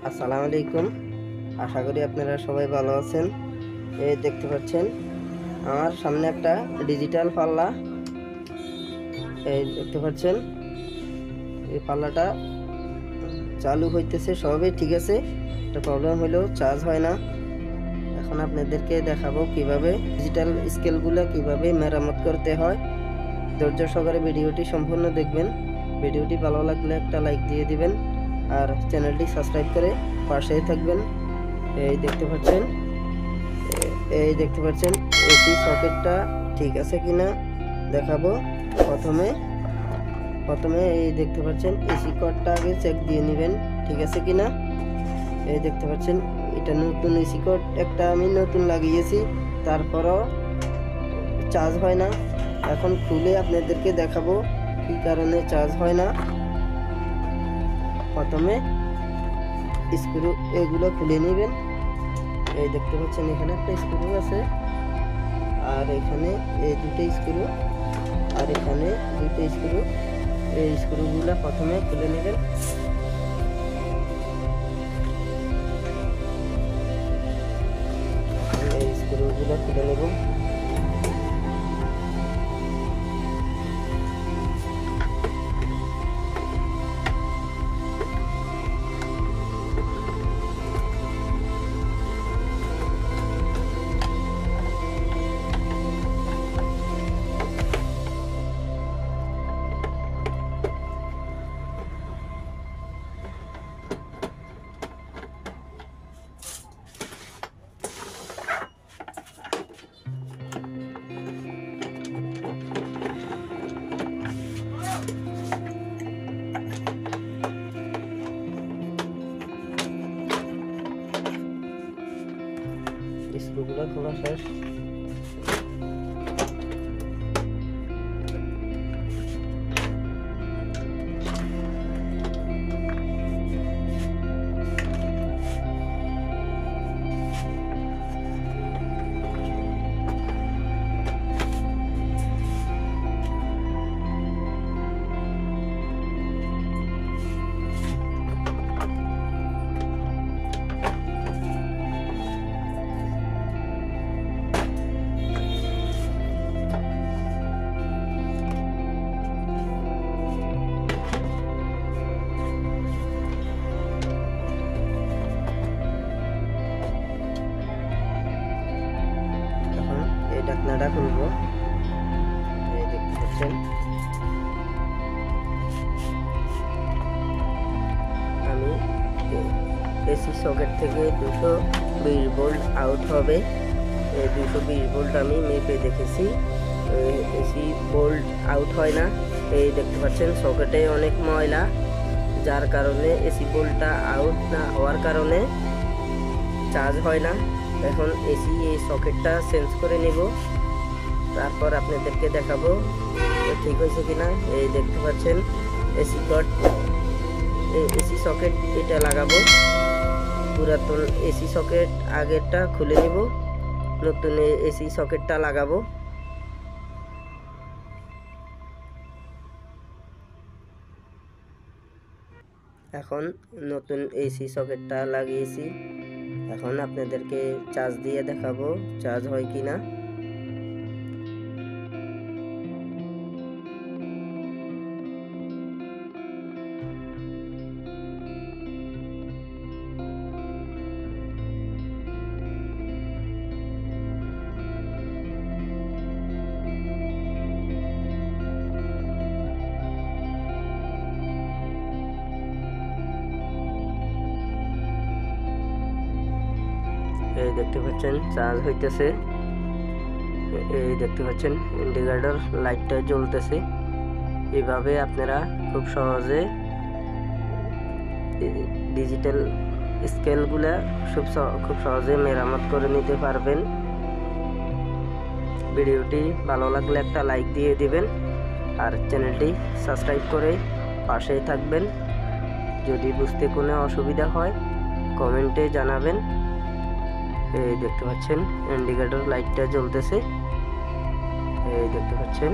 আসসালামু আলাইকুম। আশা করি আপনারা সবাই ভালো আছেন। এই দেখতে পাচ্ছেন আমার সামনে একটা ডিজিটাল পাল্লা। এই দেখতে পাচ্ছেন এই পাল্লাটা চালু হইতেছে, সবই ঠিক আছে। একটা প্রবলেম হলো চার্জ হয় না। এখন আপনাদেরকে দেখাবো কিভাবে ডিজিটাল স্কেলগুলো কিভাবে মেরামত করতে হয়। ধৈর্য সহকারে ভিডিওটি সম্পূর্ণ দেখবেন। ভিডিওটি ভালো লাগলে একটা লাইক দিয়ে দিবেন আর চ্যানেলটি সাবস্ক্রাইব করে পাশেই থাকবেন। এই দেখতে পাচ্ছেন এসি সকেটটা ঠিক আছে কিনা দেখাবো। প্রথমে এই দেখতে পাচ্ছেন এসি কর্ডটা আগে চেক দিয়ে নেবেন ঠিক আছে কিনা। এই দেখতে পাচ্ছেন এটা নতুন এসি কর্ড একটা আমি নতুন লাগিয়েছি, তারপরও চার্জ হয় না। এখন খুলে আপনাদেরকে দেখাবো কি কারণে চার্জ হয় না। প্রথমে স্ক্রু এগুলো খুলে নেবেন। এই দেখতে পাচ্ছেন এখানে একটা স্ক্রু আছে, আর এখানে এই দুটো স্ক্রু, আর এখানে দুটো স্ক্রু। এই স্ক্রুগুলো প্রথমে খুলে নেবেন। এই স্ক্রুগুলো খুলে নেব। স্ক্রুগুলো খোলা শেষ। ঢাকনাটা খুলবো। এই দেখতে পাচ্ছেন আমি এসি সকেট থেকে 220 ভোল্ট আউট হবে। এই 220 ভোল্ট আমি মেপে দেখেছি, এসি ভোল্ট আউট হয় না। এই দেখতে পাচ্ছেন সকেটে অনেক ময়লা, যার কারণে এসি ভোল্টটা আউট না হওয়ার কারণে চার্জ হয় না। এখন এসি এই সকেটটা চেঞ্জ করে নেব, তারপর আপনাদেরকে দেখাবো ঠিক হয়েছে কিনা। এই দেখতে পাচ্ছেন এসি কর্ড, এসি সকেট এটা লাগাবো। পুরাতন এসি সকেট আগেরটা খুলে নিব, নতুন এসি সকেটটা লাগাবো। এখন নতুন এসি সকেটটা লাগিয়েছি। এখন আপনাদেরকে চার্জ দিয়ে দেখাবো চার্জ হয় কিনা। এই দেখতে পাচ্ছেন চার্জ হইতেছে। এই দেখতে পাচ্ছেন ইন্ডিকেটর লাইটটা জ্বলতেছে। এইভাবে আপনারা খুব সহজে ডিজিটাল স্কেলগুলা খুব সহজে মেরামত করে নিতে পারবেন। ভিডিওটি ভালো লাগলে একটা লাইক দিয়ে দিবেন আর চ্যানেলটি সাবস্ক্রাইব করে পাশেই থাকবেন। যদি বুঝতে কোনো অসুবিধা হয় কমেন্টে জানাবেন। এই দেখতে পাচ্ছেন ইন্ডিকেটর লাইটটা জ্বলতেছে। এই দেখতে পাচ্ছেন।